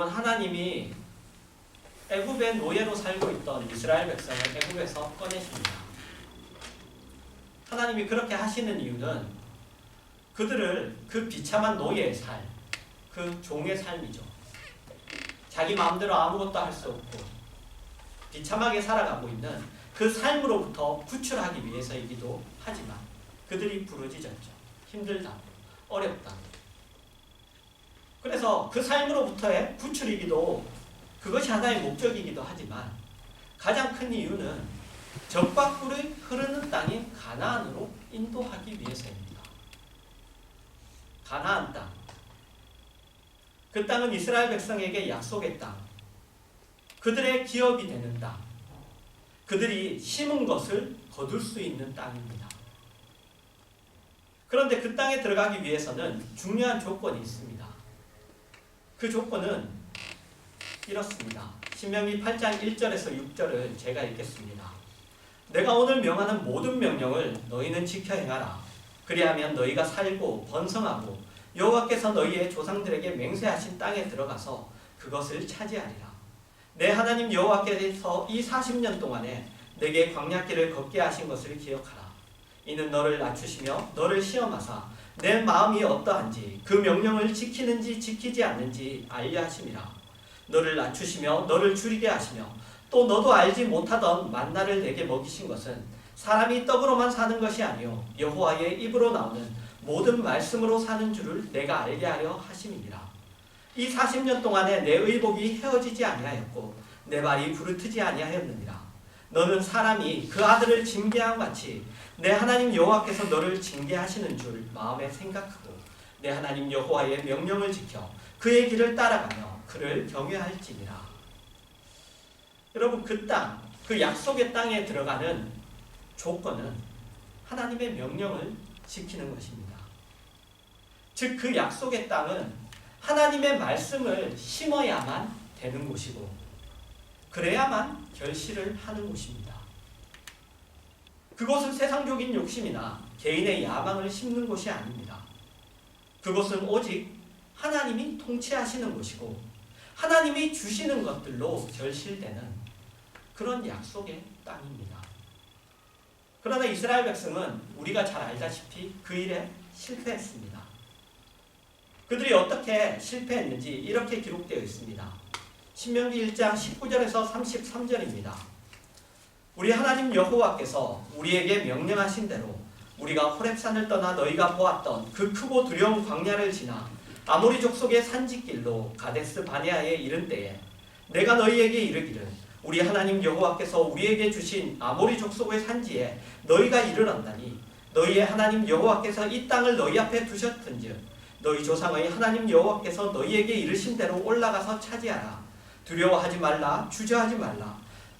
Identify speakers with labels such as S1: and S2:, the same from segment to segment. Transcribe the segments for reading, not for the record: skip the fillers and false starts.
S1: 여러분, 하나님이 애굽의 노예로 살고 있던 이스라엘 백성을 애굽에서 꺼내십니다. 하나님이 그렇게 하시는 이유는 그들을 그 비참한 노예의 삶, 그 종의 삶이죠. 자기 마음대로 아무것도 할 수 없고 비참하게 살아가고 있는 그 삶으로부터 구출하기 위해서이기도 하지만 그들이 부르짖었죠. 힘들다, 어렵다. 그래서 그 삶으로부터의 구출이기도, 그것이 하나의 목적이기도 하지만 가장 큰 이유는 젖과 꿀이 흐르는 땅인 가나안으로 인도하기 위해서입니다. 가나안 땅. 그 땅은 이스라엘 백성에게 약속의 땅, 그들의 기업이 되는 땅, 그들이 심은 것을 거둘 수 있는 땅입니다. 그런데 그 땅에 들어가기 위해서는 중요한 조건이 있습니다. 그 조건은 이렇습니다. 신명기 8장 1절에서 6절을 제가 읽겠습니다. 내가 오늘 명하는 모든 명령을 너희는 지켜 행하라. 그리하면 너희가 살고 번성하고 여호와께서 너희의 조상들에게 맹세하신 땅에 들어가서 그것을 차지하리라. 내 하나님 여호와께서 이 40년 동안에 내게 광야길을 걷게 하신 것을 기억하라. 이는 너를 낮추시며 너를 시험하사 내 마음이 어떠한지 그 명령을 지키는지 지키지 않는지 알려 하심이라. 너를 낮추시며 너를 줄이게 하시며 또 너도 알지 못하던 만나를 내게 먹이신 것은 사람이 떡으로만 사는 것이 아니요 여호와의 입으로 나오는 모든 말씀으로 사는 줄을 내가 알게 하려 하심이니라. 이 40년 동안에 내 의복이 헤어지지 아니하였고 내 발이 부르트지 아니하였느니라. 너는 사람이 그 아들을 징계함 같이 내 하나님 여호와께서 너를 징계하시는 줄 마음에 생각하고 내 하나님 여호와의 명령을 지켜 그의 길을 따라가며 그를 경외할지니라. 여러분, 그 땅, 그 약속의 땅에 들어가는 조건은 하나님의 명령을 지키는 것입니다. 즉, 그 약속의 땅은 하나님의 말씀을 심어야만 되는 곳이고 그래야만 결실을 하는 곳입니다. 그곳은 세상적인 욕심이나 개인의 야망을 심는 곳이 아닙니다. 그곳은 오직 하나님이 통치하시는 곳이고 하나님이 주시는 것들로 결실되는 그런 약속의 땅입니다. 그러나 이스라엘 백성은 우리가 잘 알다시피 그 일에 실패했습니다. 그들이 어떻게 실패했는지 이렇게 기록되어 있습니다. 신명기 1장 19절에서 33절입니다. 우리 하나님 여호와께서 우리에게 명령하신 대로 우리가 호렙산을 떠나 너희가 보았던 그 크고 두려운 광야를 지나 아모리 족속의 산지길로 가데스 바네아에 이른 때에 내가 너희에게 이르기를 우리 하나님 여호와께서 우리에게 주신 아모리 족속의 산지에 너희가 이르렀나니 너희의 하나님 여호와께서 이 땅을 너희 앞에 두셨은즉 너희 조상의 하나님 여호와께서 너희에게 이르신 대로 올라가서 차지하라. 두려워하지 말라, 주저하지 말라.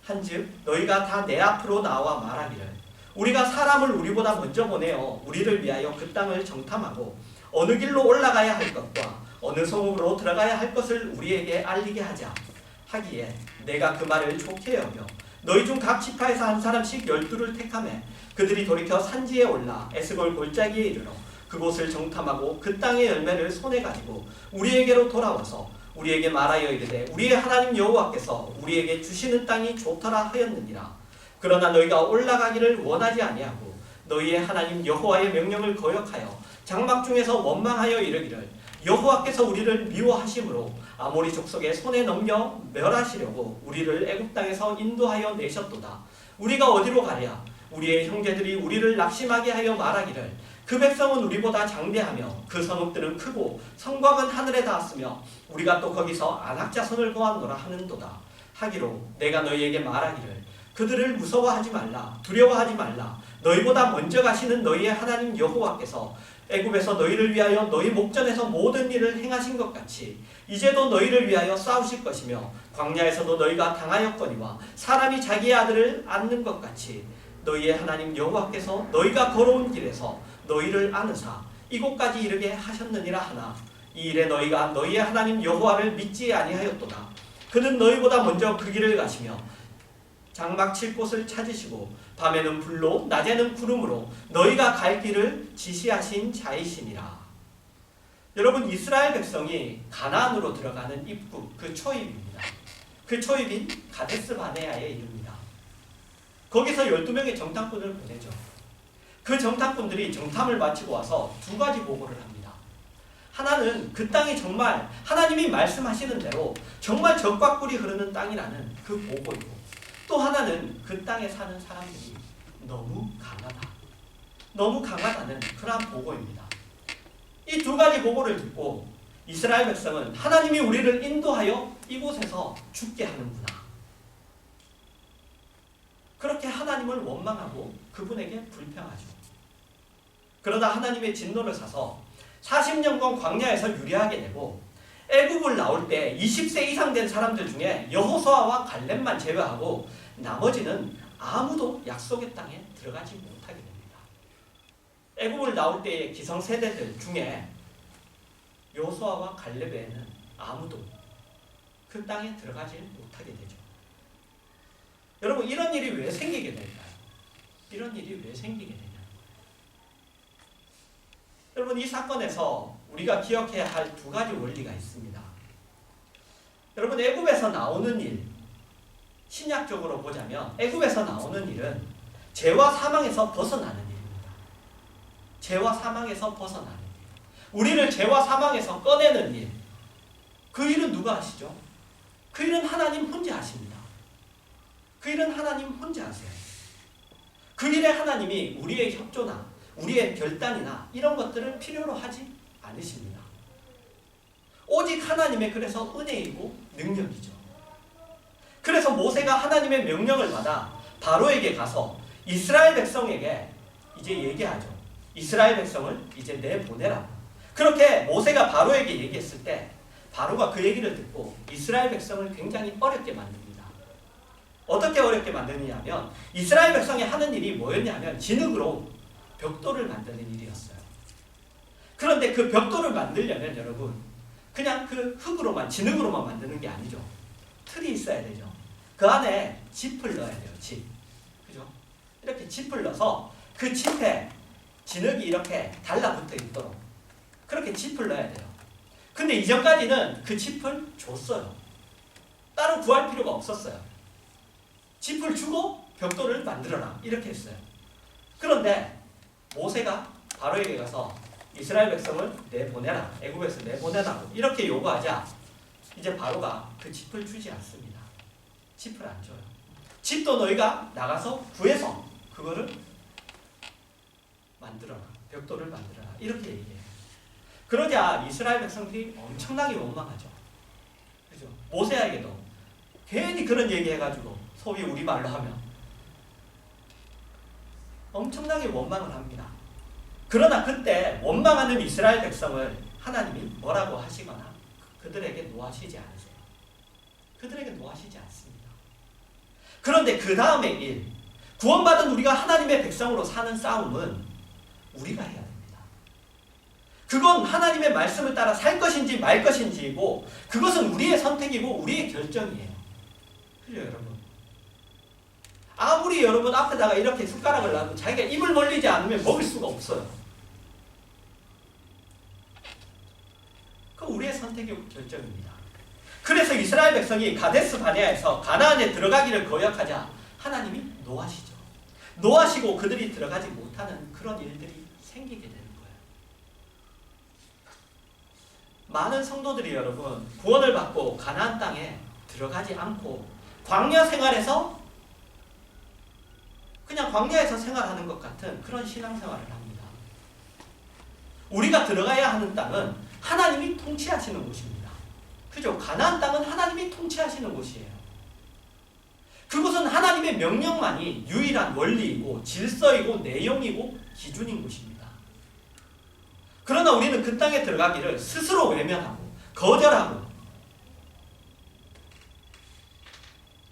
S1: 한즉 너희가 다 내 앞으로 나와 말하기를 우리가 사람을 우리보다 먼저 보내어 우리를 위하여 그 땅을 정탐하고 어느 길로 올라가야 할 것과 어느 성읍으로 들어가야 할 것을 우리에게 알리게 하자 하기에 내가 그 말을 좋게 여겨 너희 중 각 지파에서 한 사람씩 12를 택하매 그들이 돌이켜 산지에 올라 에스골 골짜기에 이르러 그곳을 정탐하고 그 땅의 열매를 손에 가지고 우리에게로 돌아와서 우리에게 말하여 이르되 우리의 하나님 여호와께서 우리에게 주시는 땅이 좋더라 하였느니라. 그러나 너희가 올라가기를 원하지 아니하고 너희의 하나님 여호와의 명령을 거역하여 장막 중에서 원망하여 이르기를 여호와께서 우리를 미워하심으로 아모리 족속의 손에 넘겨 멸하시려고 우리를 애굽 땅에서 인도하여 내셨도다. 우리가 어디로 가랴? 우리의 형제들이 우리를 낙심하게 하여 말하기를 그 백성은 우리보다 장대하며 그 성읍들은 크고 성곽은 하늘에 닿았으며 우리가 또 거기서 안악자손을 보았노라 하는도다. 하기로 내가 너희에게 말하기를 그들을 무서워하지 말라, 두려워하지 말라. 너희보다 먼저 가시는 너희의 하나님 여호와께서 애굽에서 너희를 위하여 너희 목전에서 모든 일을 행하신 것 같이 이제도 너희를 위하여 싸우실 것이며 광야에서도 너희가 당하였거니와 사람이 자기의 아들을 안는 것 같이 너희의 하나님 여호와께서 너희가 걸어온 길에서 너희를 안으사 이곳까지 이르게 하셨느니라 하나 이 일에 너희가 너희의 하나님 여호와를 믿지 아니하였도다. 그는 너희보다 먼저 그 길을 가시며 장막 칠 곳을 찾으시고 밤에는 불로 낮에는 구름으로 너희가 갈 길을 지시하신 자이시니라. 여러분, 이스라엘 백성이 가나안으로 들어가는 입구, 그 초입입니다. 그 초입인 가데스 바네아에 이릅니다. 거기서 12명의 정탐꾼을 보내죠. 그 정탐꾼들이 정탐을 마치고 와서 두 가지 보고를 합니다. 하나는 그 땅이 정말 하나님이 말씀하시는 대로 정말 적과 꿀이 흐르는 땅이라는 그 보고이고, 또 하나는 그 땅에 사는 사람들이 너무 강하다. 너무 강하다는 그러한 보고입니다. 이 두 가지 보고를 듣고 이스라엘 백성은 하나님이 우리를 인도하여 이곳에서 죽게 하는구나. 그렇게 하나님을 원망하고 그분에게 불평하죠. 그러다 하나님의 진노를 사서 40년간 광야에서 유리하게 되고, 애굽을 나올 때 20세 이상 된 사람들 중에 여호수아와 갈렙만 제외하고 나머지는 아무도 약속의 땅에 들어가지 못하게 됩니다. 애굽을 나올 때의 기성세대들 중에 여호수아와 갈렙 외에는 아무도 그 땅에 들어가지 못하게 되죠. 여러분, 이런 일이 왜 생기게 될까요? 이런 일이 왜 생기게 되냐? 여러분, 이 사건에서 우리가 기억해야 할 두 가지 원리가 있습니다. 여러분, 애굽에서 나오는 일, 신약적으로 보자면 애굽에서 나오는 일은 죄와 사망에서 벗어나는 일입니다. 죄와 사망에서 벗어나는 일. 우리를 죄와 사망에서 꺼내는 일. 그 일은 누가 하시죠? 그 일은 하나님 혼자 하십니다. 그 일은 하나님 혼자 하세요. 그 일에 하나님이 우리의 협조나 우리의 결단이나 이런 것들을 필요로 하지 않으십니다. 오직 하나님의 그래서 은혜이고 능력이죠. 그래서 모세가 하나님의 명령을 받아 바로에게 가서 이스라엘 백성에게 이제 얘기하죠. 이스라엘 백성을 이제 내보내라. 그렇게 모세가 바로에게 얘기했을 때 바로가 그 얘기를 듣고 이스라엘 백성을 굉장히 어렵게 만듭니다. 어떻게 어렵게 만드느냐면 이스라엘 백성이 하는 일이 뭐였냐면 진흙으로 벽돌을 만드는 일이었어요. 그런데 그 벽돌을 만들려면 여러분, 그냥 그 흙으로만, 진흙으로만 만드는 게 아니죠. 틀이 있어야 되죠. 그 안에 짚을 넣어야 돼요. 짚. 그죠? 이렇게 짚을 넣어서 그 짚에 진흙이 이렇게 달라붙어 있도록 그렇게 짚을 넣어야 돼요. 근데 이전까지는 그 짚을 줬어요. 따로 구할 필요가 없었어요. 짚을 주고 벽돌을 만들어라. 이렇게 했어요. 그런데 모세가 바로에게 가서 이스라엘 백성을 내보내라. 애굽에서 내보내라고 이렇게 요구하자 이제 바로가 그 짚을 주지 않습니다. 짚을 안 줘요. 짚도 너희가 나가서 구해서 그거를 만들어라. 벽돌을 만들어라. 이렇게 얘기해요. 그러자 이스라엘 백성들이 엄청나게 원망하죠. 그죠? 모세에게도 괜히 그런 얘기해가지고 소위 우리말로 하면 엄청나게 원망을 합니다. 그러나 그때 원망하는 이스라엘 백성을 하나님이 뭐라고 하시거나 그들에게 노하시지 않으세요. 그들에게 노하시지 않습니다. 그런데 그 다음의 일, 구원받은 우리가 하나님의 백성으로 사는 싸움은 우리가 해야 됩니다. 그건 하나님의 말씀을 따라 살 것인지 말 것인지이고 그것은 우리의 선택이고 우리의 결정이에요. 그죠, 여러분? 아무리 여러분 앞에다가 이렇게 숟가락을 놔도 자기가 입을 벌리지 않으면 먹을 수가 없어요. 그건 우리의 선택이고 결정입니다. 그래서 이스라엘 백성이 가데스 바네아에서 가나안에 들어가기를 거역하자 하나님이 노하시죠. 노하시고 그들이 들어가지 못하는 그런 일들이 생기게 되는 거예요. 많은 성도들이 여러분 구원을 받고 가나안 땅에 들어가지 않고 광야 생활에서 그냥 광야에서 생활하는 것 같은 그런 신앙생활을 합니다. 우리가 들어가야 하는 땅은 하나님이 통치하시는 곳입니다. 그죠? 가나안 땅은 하나님이 통치하시는 곳이에요. 그곳은 하나님의 명령만이 유일한 원리이고 질서이고 내용이고 기준인 곳입니다. 그러나 우리는 그 땅에 들어가기를 스스로 외면하고 거절하고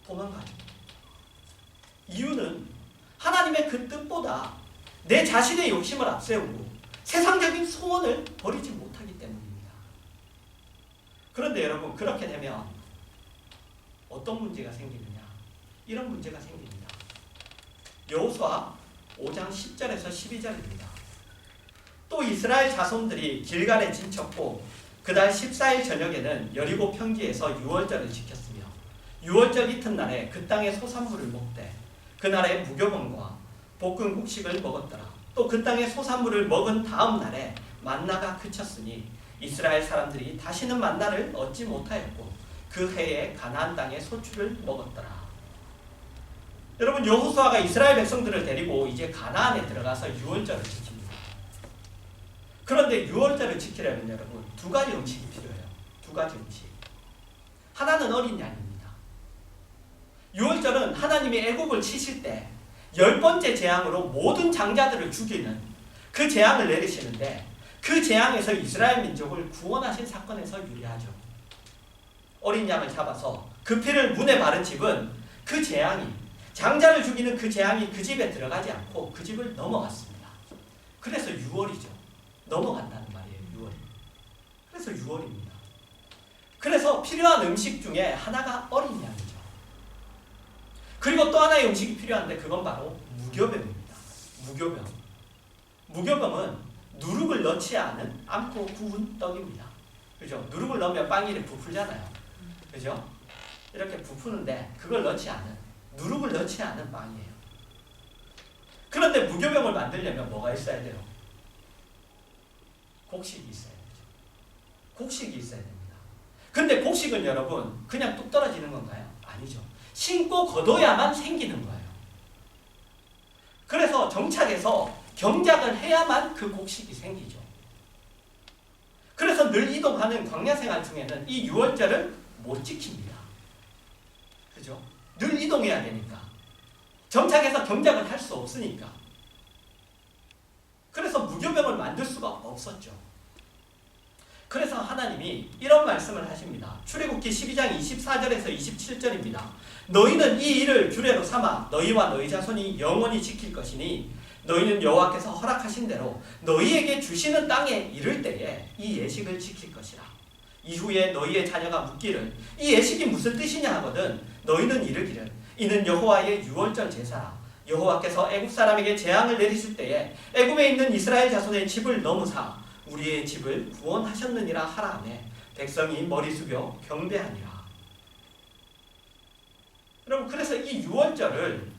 S1: 도망가죠. 이유는 하나님의 그 뜻보다 내 자신의 욕심을 앞세우고 세상적인 소원을 버리지 못하기 때문입니다. 그런데 여러분 그렇게 되면 어떤 문제가 생기느냐? 이런 문제가 생깁니다. 여호수아 5장 10절에서 12절입니다. 또 이스라엘 자손들이 길갈에 진쳤고 그달 14일 저녁에는 여리고 평지에서 유월절을 지켰으며 유월절 이튿날에 그 땅의 소산물을 먹되 그날에 무교병과 볶은 곡식을 먹었더라. 또 그 땅의 소산물을 먹은 다음 날에 만나가 그쳤으니 이스라엘 사람들이 다시는 만나를 얻지 못하였고 그 해에 가나안 땅의 소출을 먹었더라. 여러분, 여호수아가 이스라엘 백성들을 데리고 이제 가나안에 들어가서 유월절을 지킵니다. 그런데 유월절을 지키려면 여러분 두 가지 음식이 필요해요. 두 가지 음식. 하나는 어린 양입니다. 유월절은 하나님이 애국을 치실 때 10번째 재앙으로 모든 장자들을 죽이는 그 재앙을 내리시는데 그 재앙에서 이스라엘 민족을 구원하신 사건에서 유래하죠. 어린 양을 잡아서 그 피를 문에 바른 집은 그 재앙이, 장자를 죽이는 그 재앙이 그 집에 들어가지 않고 그 집을 넘어갔습니다. 그래서 유월이죠. 넘어간다는 말이에요. 유월. 그래서 유월입니다. 그래서 필요한 음식 중에 하나가 어린 양이죠. 그리고 또 하나의 음식이 필요한데 그건 바로 무교병입니다. 무교병. 무교병은 누룩을 넣지 않고 구운 떡입니다. 그죠? 누룩을 넣으면 빵이 이렇게 부풀잖아요. 그죠? 이렇게 부푸는데 그걸 넣지 않은, 누룩을 넣지 않은 빵이에요. 그런데 무교병을 만들려면 뭐가 있어야 돼요? 곡식이 있어야 되죠. 곡식이 있어야 됩니다. 근데 곡식은 여러분 그냥 뚝 떨어지는 건가요? 아니죠. 심고 거둬야만 생기는 거예요. 그래서 정착해서 경작을 해야만 그 곡식이 생기죠. 그래서 늘 이동하는 광야 생활 중에는 이 유월절을 못 지킵니다. 그죠? 늘 이동해야 되니까. 정착해서 경작을 할 수 없으니까. 그래서 무교병을 만들 수가 없었죠. 그래서 하나님이 이런 말씀을 하십니다. 출애굽기 12장 24절에서 27절입니다. 너희는 이 일을 규례로 삼아 너희와 너희 자손이 영원히 지킬 것이니 너희는 여호와께서 허락하신 대로 너희에게 주시는 땅에 이를 때에 이 예식을 지킬 것이라. 이후에 너희의 자녀가 묻기를 이 예식이 무슨 뜻이냐 하거든 너희는 이르기를 이는 여호와의 유월절 제사라. 여호와께서 애굽 사람에게 재앙을 내리실 때에 애굽에 있는 이스라엘 자손의 집을 넘으사 우리의 집을 구원하셨느니라 하라 하매 백성이 머리 숙여 경배하니라. 여러분, 그래서 이 유월절을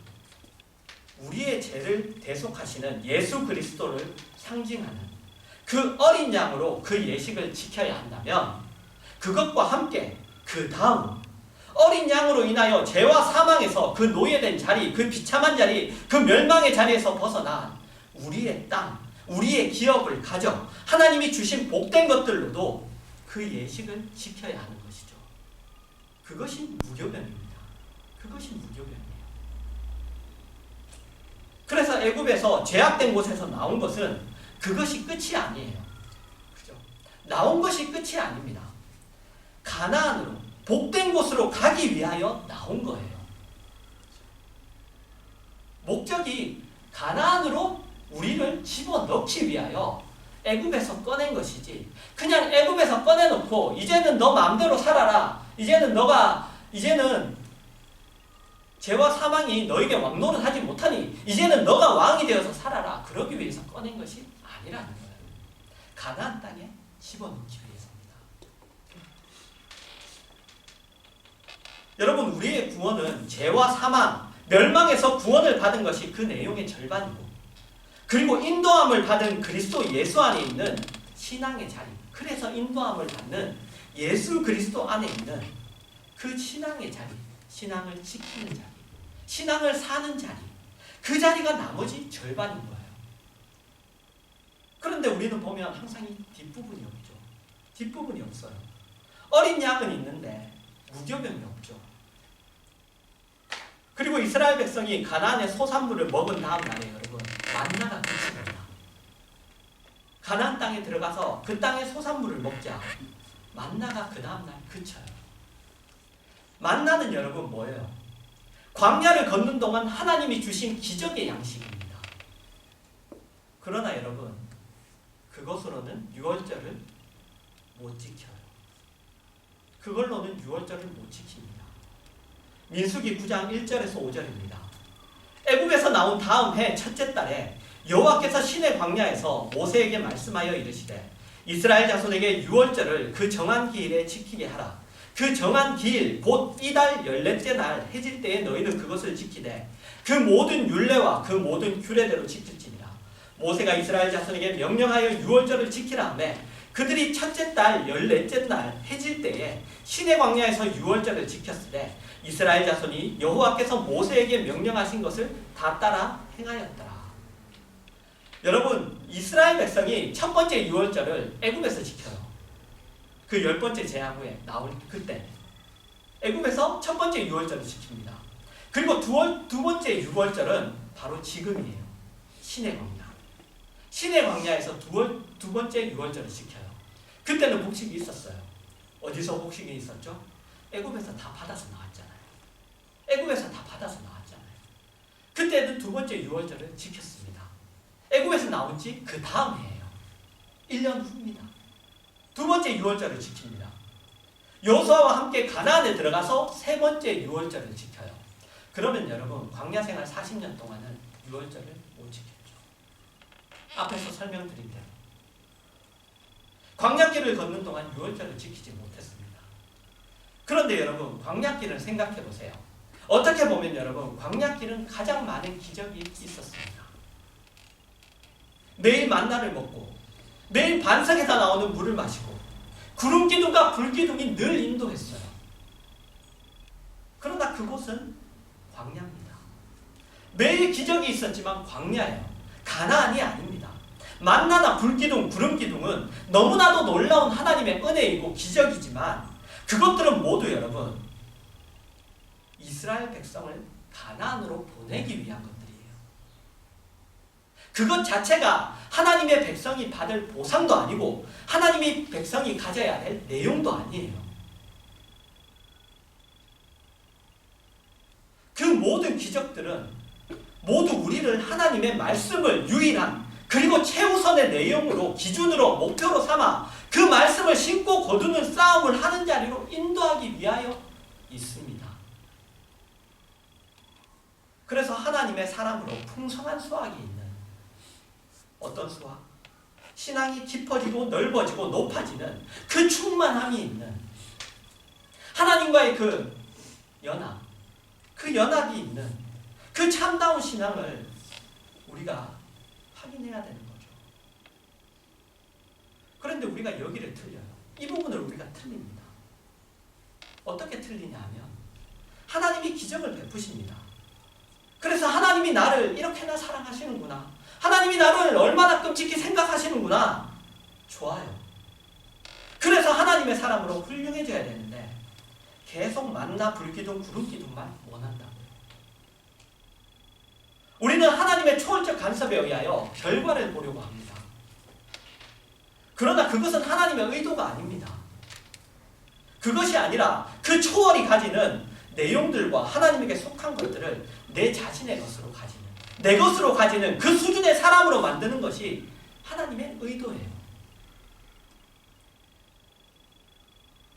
S1: 우리의 죄를 대속하시는 예수 그리스도를 상징하는 그 어린 양으로 그 예식을 지켜야 한다면 그것과 함께 그 다음 어린 양으로 인하여 죄와 사망에서 그 노예된 자리, 그 비참한 자리, 그 멸망의 자리에서 벗어난 우리의 땅, 우리의 기업을 가져 하나님이 주신 복된 것들로도 그 예식을 지켜야 하는 것이죠. 그것이 무교병입니다. 그것이 무교병이에요. 그래서 애굽에서 죄악된 곳에서 나온 것은 그것이 끝이 아니에요. 그죠? 나온 것이 끝이 아닙니다. 가나안으로 복된 곳으로 가기 위하여 나온 거예요. 목적이 가나안으로 우리를 집어넣기 위하여 애굽에서 꺼낸 것이지 그냥 애굽에서 꺼내놓고 이제는 너 마음대로 살아라. 이제는 죄와 사망이 너에게 왕노릇 하지 못하니 이제는 너가 왕이 되어서 살아라. 그러기 위해서 꺼낸 것이 아니라는 거예요. 가나안 땅에 집어넣기 위해서입니다. 여러분, 우리의 구원은 죄와 사망, 멸망에서 구원을 받은 것이 그 내용의 절반이고 그리고 인도함을 받은 그리스도 예수 안에 있는 신앙의 자리, 그래서 인도함을 받는 예수 그리스도 안에 있는 그 신앙의 자리, 신앙을 지키는 자리, 신앙을 사는 자리, 그 자리가 나머지 절반인 거예요. 그런데 우리는 보면 항상 이 뒷부분이 없죠. 뒷부분이 없어요. 어린 양은 있는데 무교병이 없죠. 그리고 이스라엘 백성이 가나안의 소산물을 먹은 다음 날에 여러분 만나가 그칩니다. 가나안 땅에 들어가서 그 땅의 소산물을 먹자 만나가 그 다음 날 그쳐요. 만나는 여러분 뭐예요? 광야를 걷는 동안 하나님이 주신 기적의 양식입니다. 그러나 여러분 그것으로는 유월절을 못 지켜요. 그걸로는 유월절을 못 지킵니다. 민수기 9장 1절에서 5절입니다. 애굽에서 나온 다음 해 첫째 달에 여호와께서 시내 광야에서 모세에게 말씀하여 이르시되 이스라엘 자손에게 유월절을 그 정한 기일에 지키게 하라. 그 정한 기일 곧 이달 14째 날 해질 때에 너희는 그것을 지키되 그 모든 율례와 그 모든 규례대로 지킬지니라. 모세가 이스라엘 자손에게 명령하여 유월절을 지키라 하매 그들이 첫째 달 14째 날 해질 때에 시내 광야에서 유월절을 지켰으되 이스라엘 자손이 여호와께서 모세에게 명령하신 것을 다 따라 행하였더라. 여러분, 이스라엘 백성이 첫 번째 유월절을 애굽에서 지켜요. 그 10번째 재앙 후에 나올 그때 애굽에서 첫 번째 유월절을 지킵니다. 그리고 두 번째 유월절은 바로 지금이에요. 시내 광야. 시내 광야에서 두 번째 유월절을 지켜요. 그때는 복식이 있었어요. 어디서 복식이 있었죠? 애굽에서 다 받아서 나왔잖아요. 애굽에서 다 받아서 나왔잖아요. 그때는 두 번째 유월절을 지켰습니다. 애굽에서 나온 지 그 다음이에요. 1년 후입니다. 두 번째 유월절을 지킵니다. 여호수아와 함께 가나안에 들어가서 세 번째 유월절을 지켜요. 그러면 여러분, 광야 생활 40년 동안은 유월절을 못 지켰죠. 앞에서 설명드린 대로 광야길을 걷는 동안 유월절을 지키지 못했습니다. 그런데 여러분, 광야길을 생각해 보세요. 어떻게 보면 여러분, 광야길은 가장 많은 기적이 있었습니다. 매일 만나를 먹고 매일 반석에서 나오는 물을 마시고 구름기둥과 불기둥이 늘 인도했어요. 그러나 그곳은 광야입니다. 매일 기적이 있었지만 광야예요. 가나안이 아닙니다. 만나나 불기둥, 구름기둥은 너무나도 놀라운 하나님의 은혜이고 기적이지만 그것들은 모두 여러분 이스라엘 백성을 가나안으로 보내기 위한 것들이에요. 그것 자체가 하나님의 백성이 받을 보상도 아니고 하나님이 백성이 가져야 할 내용도 아니에요. 그 모든 기적들은 모두 우리를 하나님의 말씀을 유일한 그리고 최우선의 내용으로 기준으로 목표로 삼아 그 말씀을 신고 거두는 싸움을 하는 자리로 인도하기 위하여 있습니다. 그래서 하나님의 사람으로 풍성한 수확이 있는 어떤 수확? 신앙이 깊어지고 넓어지고 높아지는 그 충만함이 있는 하나님과의 그 연합, 그 연합이 있는 그 참다운 신앙을 우리가 확인해야 되는 거죠. 그런데 우리가 여기를 틀려요. 이 부분을 우리가 틀립니다. 어떻게 틀리냐 하면 하나님이 기적을 베푸십니다. 그래서 하나님이 나를 이렇게나 사랑하시는구나. 하나님이 나를 얼마나 끔찍히 생각하시는구나. 좋아요. 그래서 하나님의 사람으로 훌륭해져야 되는데 계속 만나 불기둥 구름기둥만 원한다고요. 우리는 하나님의 초월적 간섭에 의하여 결과를 보려고 합니다. 그러나 그것은 하나님의 의도가 아닙니다. 그것이 아니라 그 초월이 가지는 내용들과 하나님에게 속한 것들을 내 자신의 것으로 가지는, 내 것으로 가지는 그 수준의 사람으로 만드는 것이 하나님의 의도예요.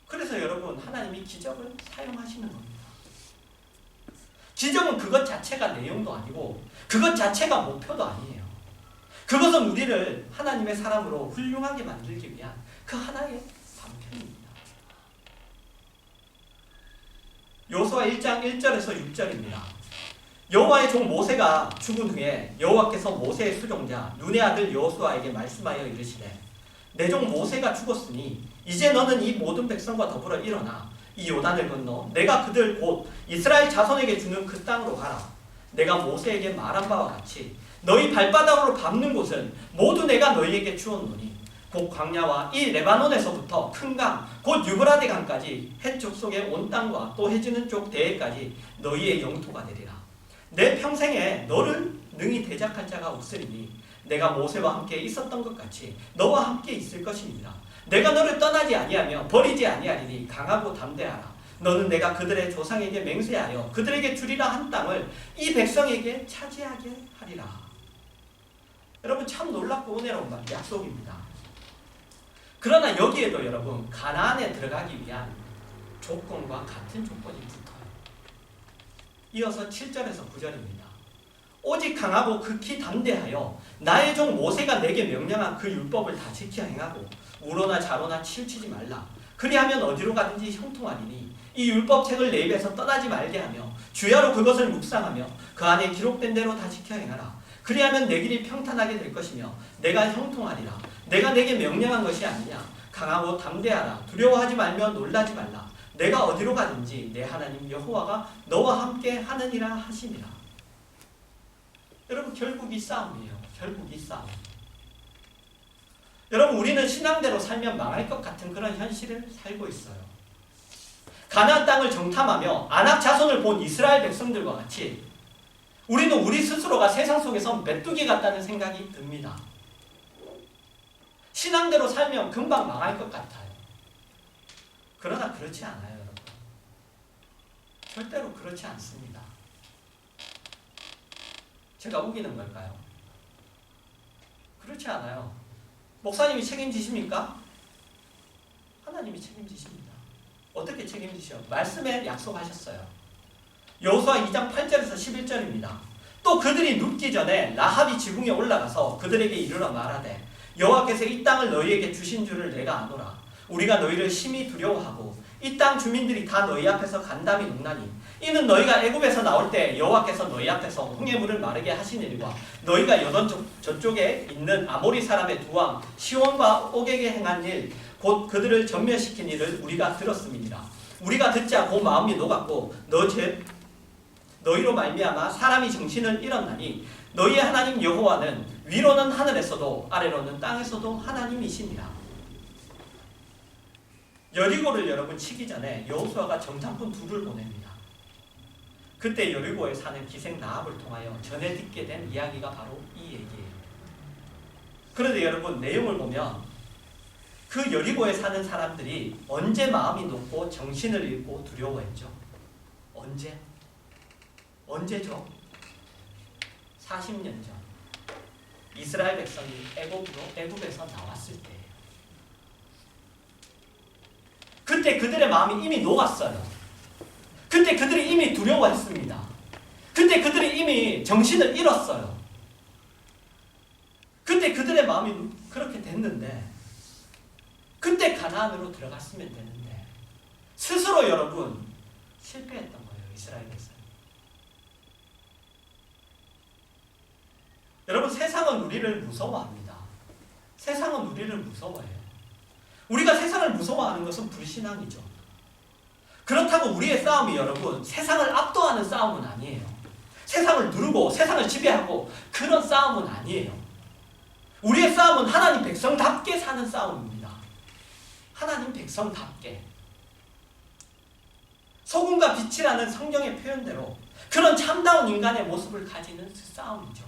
S1: 그래서 여러분, 하나님이 기적을 사용하시는 겁니다. 기적은 그것 자체가 내용도 아니고 그것 자체가 목표도 아니에요. 그것은 우리를 하나님의 사람으로 훌륭하게 만들기 위한 그 하나의 방편입니다. 여호수아 1장 1절에서 6절입니다. 여호와의 종 모세가 죽은 후에 여호와께서 모세의 수종자 눈의 아들 여호수아에게 말씀하여 이르시되 내 종 모세가 죽었으니 이제 너는 이 모든 백성과 더불어 일어나 이 요단을 건너 내가 그들 곧 이스라엘 자손에게 주는 그 땅으로 가라. 내가 모세에게 말한 바와 같이 너희 발바닥으로 밟는 곳은 모두 내가 너희에게 주었노니 곧 광야와 이 레바논에서부터 큰 강 곧 유브라데 강까지 해쪽 속의 온 땅과 또 해지는 쪽 대해까지 너희의 영토가 되리라. 내 평생에 너를 능히 대적할 자가 없으리니 내가 모세와 함께 있었던 것 같이 너와 함께 있을 것입니다. 내가 너를 떠나지 아니하며 버리지 아니하리니 강하고 담대하라. 너는 내가 그들의 조상에게 맹세하여 그들에게 주리라 한 땅을 이 백성에게 차지하게 하리라. 여러분, 참 놀랍고 은혜로운 약속입니다. 그러나 여기에도 여러분, 가나안에 들어가기 위한 조건과 같은 조건이 붙어요. 이어서 7절에서 9절입니다. 오직 강하고 극히 담대하여 나의 종 모세가 내게 명령한 그 율법을 다 지켜 행하고 우로나 좌로나 치우치지 말라. 그리하면 어디로 가든지 형통하리니 이 율법책을 내 입에서 떠나지 말게 하며 주야로 그것을 묵상하며 그 안에 기록된 대로 다 지켜 행하라. 그리하면 내 길이 평탄하게 될 것이며 내가 형통하리라. 내가 내게 명령한 것이 아니냐. 강하고 담대하라. 두려워하지 말며 놀라지 말라. 내가 어디로 가든지 내 하나님 여호와가 너와 함께 하느니라 하시니라. 여러분, 결국 이 싸움이에요. 결국 이 싸움. 여러분, 우리는 신앙대로 살면 망할 것 같은 그런 현실을 살고 있어요. 가나안 땅을 정탐하며 아낙 자손을 본 이스라엘 백성들과 같이 우리는 우리 스스로가 세상 속에서 메뚜기 같다는 생각이 듭니다. 신앙대로 살면 금방 망할 것 같아요. 그러나 그렇지 않아요, 여러분. 절대로 그렇지 않습니다. 제가 우기는 걸까요? 그렇지 않아요. 목사님이 책임지십니까? 하나님이 책임지십니다. 어떻게 책임지셔? 말씀에 약속하셨어요. 여호수아 2장 8절에서 11절입니다. 또 그들이 눕기 전에 라합이 지붕에 올라가서 그들에게 이르러 말하되 여호와께서 이 땅을 너희에게 주신 줄을 내가 아노라. 우리가 너희를 심히 두려워하고 이 땅 주민들이 다 너희 앞에서 간담이 녹나니 이는 너희가 애굽에서 나올 때 여호와께서 너희 앞에서 홍해물을 마르게 하신 일과 너희가 여던 저쪽에 있는 아모리 사람의 두 왕 시온과 옥에게 행한 일 곧 그들을 전멸시킨 일을 우리가 들었음이니라. 우리가 듣자 그 마음이 녹았고 너희로 말미암아 사람이 정신을 잃었나니 너희의 하나님 여호와는 위로는 하늘에서도 아래로는 땅에서도 하나님이시니라. 여리고를 여러분 치기 전에 여호수아가 정탐꾼 둘을 보냅니다. 그때 여리고에 사는 기생 라합을 통하여 전해 듣게 된 이야기가 바로 이 얘기예요. 그런데 여러분, 내용을 보면 그 여리고에 사는 사람들이 언제 마음이 높고 정신을 잃고 두려워했죠? 언제? 언제죠? 40년 전 이스라엘 백성이 애굽에서 나왔을 때예요. 그때 그들의 마음이 이미 녹았어요. 그때 그들이 이미 두려워했습니다. 그때 그들이 이미 정신을 잃었어요. 그때 그들의 마음이 그렇게 됐는데 그때 가나안으로 들어갔으면 되는데 스스로 여러분 실패했던 거예요. 이스라엘 백성. 여러분, 세상은 우리를 무서워합니다. 세상은 우리를 무서워해요. 우리가 세상을 무서워하는 것은 불신앙이죠. 그렇다고 우리의 싸움이 여러분 세상을 압도하는 싸움은 아니에요. 세상을 누르고 세상을 지배하고 그런 싸움은 아니에요. 우리의 싸움은 하나님 백성답게 사는 싸움입니다. 하나님 백성답게 소금과 빛이라는 성경의 표현대로 그런 참다운 인간의 모습을 가지는 싸움이죠.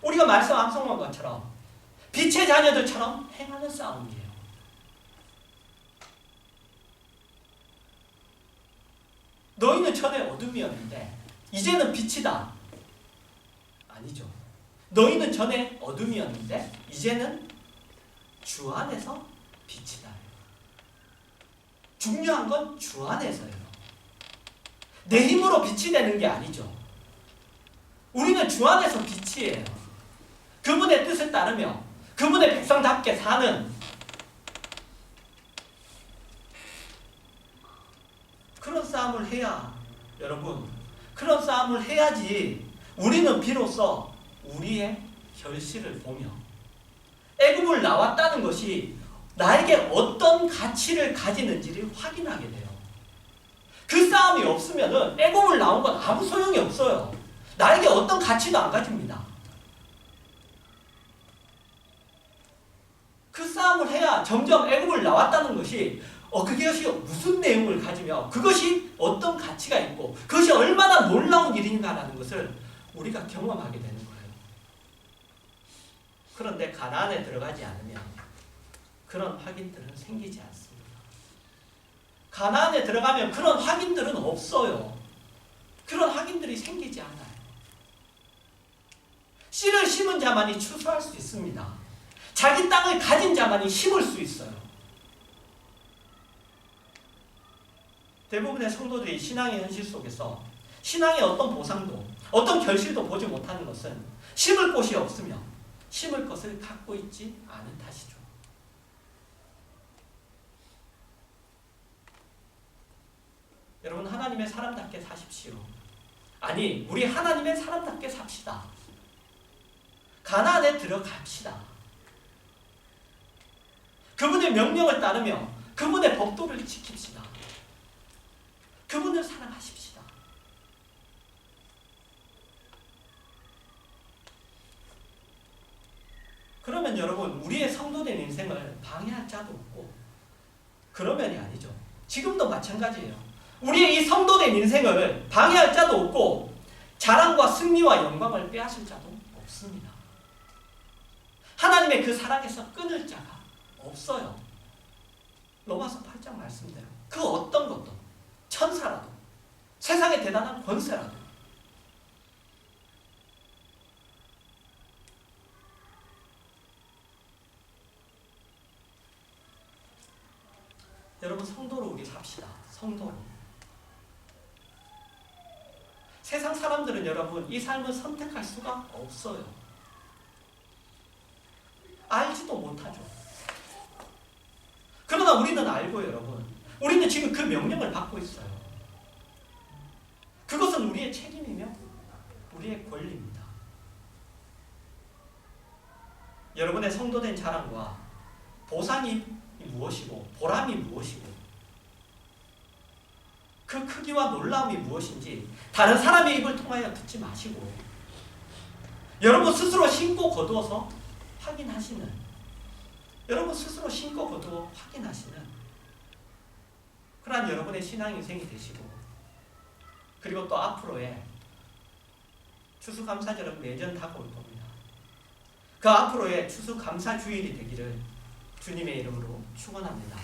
S1: 우리가 말씀 암송한 것처럼 빛의 자녀들처럼 행하는 싸움이에요. 너희는 전에 어둠이었는데 이제는 빛이다. 아니죠. 너희는 전에 어둠이었는데 이제는 주 안에서 빛이다. 중요한 건 주 안에서요. 내 힘으로 빛이 되는 게 아니죠. 우리는 주 안에서 빛이에요. 그분의 뜻을 따르며 그분의 백성답게 사는 그런 싸움을 해야, 여러분, 그런 싸움을 해야지 우리는 비로소 우리의 결실을 보며 애굽을 나왔다는 것이 나에게 어떤 가치를 가지는지를 확인하게 돼요. 그 싸움이 없으면은 애굽을 나온 건 아무 소용이 없어요. 나에게 어떤 가치도 안 가집니다. 그 싸움을 해야 점점 애굽을 나왔다는 것이 그것이 무슨 내용을 가지며 그것이 어떤 가치가 있고 그것이 얼마나 놀라운 일인가라는 것을 우리가 경험하게 되는 거예요. 그런데 가나안에 들어가지 않으면 그런 확인들은 생기지 않습니다. 가나안에 들어가면 그런 확인들은 없어요. 그런 확인들이 생기지 않아요. 씨를 심은 자만이 추수할 수 있습니다. 자기 땅을 가진 자만이 심을 수 있어요. 대부분의 성도들이 신앙의 현실 속에서 신앙의 어떤 보상도 어떤 결실도 보지 못하는 것은 심을 곳이 없으며 심을 것을 갖고 있지 않은 탓이죠. 여러분, 하나님의 사람답게 사십시오. 아니, 우리 하나님의 사람답게 삽시다. 가나안에 들어갑시다. 그분의 명령을 따르며 그분의 법도를 지킵시다. 그분을 사랑하십시다. 그러면 여러분, 우리의 성도된 인생을 방해할 자도 없고 그런 면이 아니죠. 지금도 마찬가지예요. 우리의 이 성도된 인생을 방해할 자도 없고 자랑과 승리와 영광을 빼앗을 자도 없습니다. 하나님의 그 사랑에서 끊을 자가 없어요. 로마서 8장 말씀대로 그 어떤 것도, 천사라도, 세상의 대단한 권세라도 여러분, 성도로 우리 삽시다. 성도로. 세상 사람들은 여러분 이 삶을 선택할 수가 없어요. 알지도 못하죠. 그러나 우리는 알고 여러분, 우리는 지금 그 명령을 받고 있어요. 그것은 우리의 책임이며 우리의 권리입니다. 여러분의 성도된 자랑과 보상이 무엇이고 보람이 무엇이고 그 크기와 놀라움이 무엇인지 다른 사람의 입을 통하여 듣지 마시고 여러분 스스로 신고 거두어서 확인하시는, 여러분 스스로 신고 거두어 확인하시는 그러한 여러분의 신앙 인생이 되시고, 그리고 또 앞으로의 추수감사절은 매년 다가올 겁니다. 그 앞으로의 추수감사 주일이 되기를 주님의 이름으로 축원합니다.